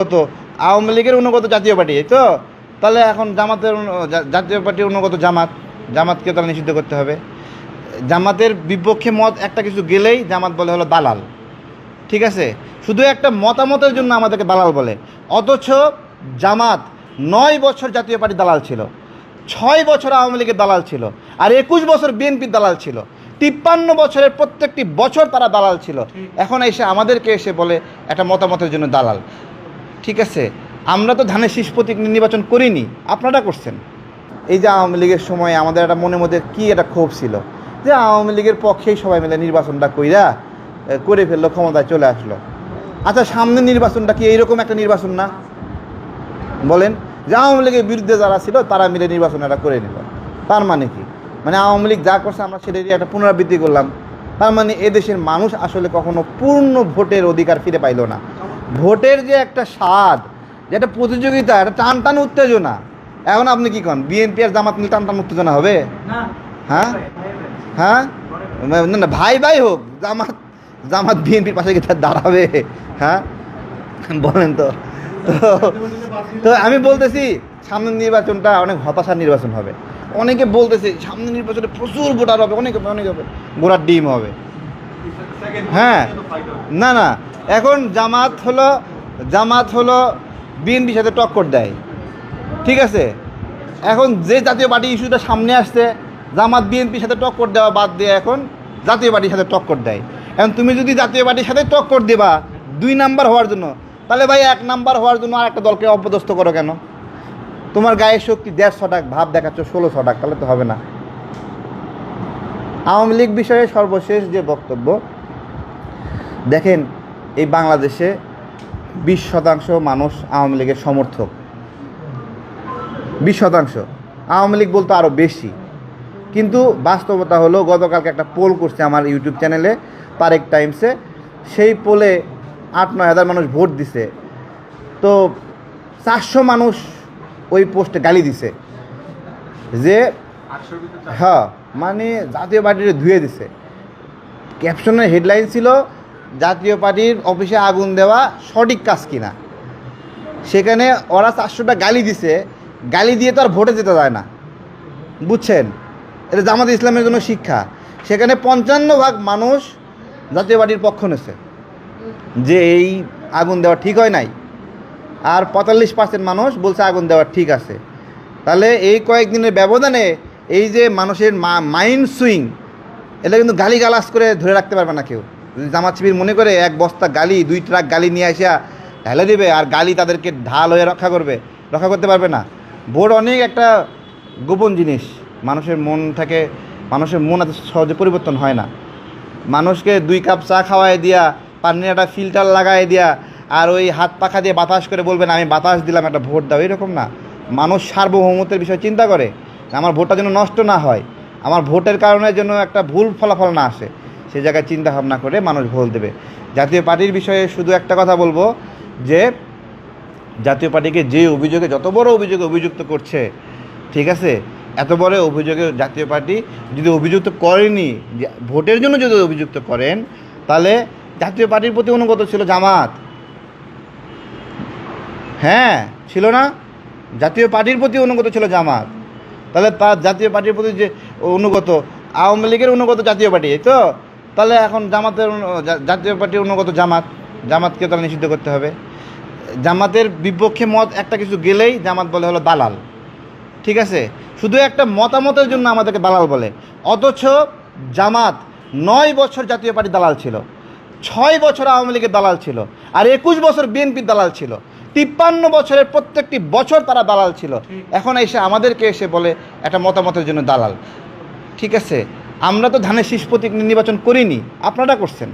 তো আওয়ামী লীগের অনুগত জাতীয় পার্টি, এই তো তাহলে এখন জামাতের জাতীয় পার্টির অনুগত জামাতকে তাহলে নিষিদ্ধ করতে হবে। জামাতের বিপক্ষে মত একটা কিছু গেলেই জামাত বলে হলো দালাল। ঠিক আছে, শুধু একটা মতামতের জন্য আমাদেরকে দালাল বলে, অথচ জামাত 9 বছর জাতীয় পার্টি দালাল ছিল, 6 বছর আওয়ামী লীগের দালাল ছিল, আর 21 বছর বিএনপির দালাল ছিল, 53 বছরের প্রত্যেকটি বছর তারা দালাল ছিল। এখন এসে আমাদেরকে এসে বলে একটা মতামতের জন্য দালাল। ঠিক আছে, আমরা তো ধানের শীষ প্রতীক নির্বাচন করিনি, আপনারা করছেন। এই যে আওয়ামী লীগের সময় আমাদের একটা মনের মধ্যে কী একটা ক্ষোভ ছিল যে আওয়ামী লীগের পক্ষেই সবাই মিলে নির্বাচনটা করে ফেললো, ক্ষমতায় চলে আসলো। আচ্ছা, সামনের নির্বাচনটা কি এইরকম একটা নির্বাচন না? বলেন, যে আওয়ামী লীগের বিরুদ্ধে যারা ছিল তারা মিলে নির্বাচনটা করে নিল, তার মানে কি? মানে আওয়ামী লীগ যা করছে আমরা সেটারই একটা পুনরাবৃত্তি করলাম। তার মানে এদেশের মানুষ আসলে কখনো পূর্ণ ভোটের অধিকার ফিরে পাইল না। ভোটের যে একটা স্বাদ, যে একটা প্রতিযোগিতা, একটা টান উত্তেজনা, এখন আপনি কি কন বিএনপি আর জামাত মিলে টান উত্তেজনা হবে? হ্যাঁ হ্যাঁ, না ভাই ভাই হোক, জামাত বিএনপির পাশে গিয়ে দাঁড়াবে? হ্যাঁ বলেন তো। তো আমি বলতেছি সামনের নির্বাচনটা অনেক হতাশার নির্বাচন হবে। অনেকে বলতেছে সামনের নির্বাচনে প্রচুর ভোটার হবে, অনেক হবে, ঘোড়ার ডিম হবে। হ্যাঁ, না এখন জামাত হলো বিএনপির সাথে টক্কর দেয়। ঠিক আছে, এখন যে জাতীয় পার্টি ইস্যুটা সামনে আসছে, জামাত বিএনপির সাথে টক্কর দেওয়া বাদ দিয়ে এখন জাতীয় পার্টির সাথে টক্কর দেয়। এখন তুমি যদি জাতীয় পার্টির সাথে টক্কর দেবা 2 নাম্বার হওয়ার জন্য, তাহলে ভাই 1 নাম্বার হওয়ার জন্য আর একটা দলকে অপদস্থ করো কেন? তোমার গায়ের শক্তি 150 টাকা, ভাব দেখাচ্ছ 1600 টাকা, তাহলে তো হবে না। আওয়ামী লীগ বিষয়ে সর্বশেষ যে বক্তব্য, দেখেন এই বাংলাদেশে 20% মানুষ আওয়ামী লীগের সমর্থক। 20%, আওয়ামী লীগ বলতে আরও বেশি। কিন্তু বাস্তবতা হলো, গতকালকে একটা পোল করছে আমার ইউটিউব চ্যানেলে তারেক টাইমসে, সেই পোলে 8-9 হাজার মানুষ ভোট দিছে, তো 400 মানুষ ওই পোস্টে গালি দিছে যে হ্যাঁ, মানে জাতীয় পার্টির ধুয়ে দিছে। ক্যাপশনের হেডলাইন ছিল জাতীয় পার্টির অফিসে আগুন দেওয়া সঠিক কাজ কিনা। সেখানে ওরা 400টা গালি দিছে, গালি দিয়ে তো আর ভোটে যেতে যায় না, বুঝছেন? এটা জামাত ইসলামের জন্য শিক্ষা। সেখানে 55% মানুষ জাতীয় পার্টির পক্ষ নেছে যে এই আগুন দেওয়া ঠিক হয় নাই, আর 45% মানুষ বলছে আগুন দেওয়া ঠিক আছে। তাহলে এই কয়েকদিনের ব্যবধানে এই যে মানুষের মাইন্ড সুইং, এটা কিন্তু গালিগালাজ করে ধরে রাখতে পারবে না কেউ। যদি জামাত শিবির মনে করে 1 বস্তা গালি, 2 ট্রাক গালি নিয়ে আসা ঢেলে দেবে আর গালি তাদেরকে ঢাল হয়ে রক্ষা করতে পারবে না। ভোট অনেক একটা গোপন জিনিস, মানুষের মন এত সহজে পরিবর্তন হয় না। মানুষকে 2 কাপ চা খাওয়াই দিয়া, পানির একটা ফিল্টার লাগাই দিয়া, আর ওই হাত পাখা দিয়ে বাতাস করে বলবেন আমি বাতাস দিলাম, একটা ভোট দাও, এরকম না। মানুষ সার্বভৌমত্বের বিষয় চিন্তা করে, আমার ভোটটা যেন নষ্ট না হয়, আমার ভোটের কারণে যেন একটা ভুল ফলাফল না আসে, সেই জায়গায় চিন্তা ভাবনা করে মানুষ ভোট দেবে। জাতীয় পার্টির বিষয়ে শুধু একটা কথা বলবো, যে জাতীয় পার্টিকে যে অভিযোগে, যত বড় অভিযোগে অভিযুক্ত করছে, ঠিক আছে, এত বড় অভিযোগে জাতীয় পার্টি যদি অভিযুক্ত করেনি, ভোটের জন্য যদি অভিযুক্ত করেন, তাহলে জাতীয় পার্টির প্রতি অনুগত ছিল জামাত। হ্যাঁ, ছিল না? জাতীয় পার্টির প্রতি অনুগত ছিল জামাত। তাহলে তার জাতীয় পার্টির প্রতি যে অনুগত, আওয়ামী লীগের অনুগত জাতীয় পার্টি, এই তো তাহলে এখন জাতীয় পার্টির অনুগত জামাতকে তাহলে নিষিদ্ধ করতে হবে। জামাতের বিপক্ষে মত একটা কিছু গেলেই জামাত বলে হলো দালাল। ঠিক আছে, শুধু একটা মতামতের জন্য আমাদেরকে দালাল বলে, অথচ জামাত 9 বছর জাতীয় পার্টি দালাল ছিল, 6 বছর আওয়ামী লীগের দালাল ছিল, আর 21 বছর বিএনপির দালাল ছিল, 53 বছরের প্রত্যেকটি বছর তারা দালাল ছিল। এখন এসে আমাদেরকে এসে বলে একটা মতামতের জন্য দালাল। ঠিক আছে, আমরা তো ধানের শীষ প্রতীক নির্বাচন করিনি, আপনারা করছেন।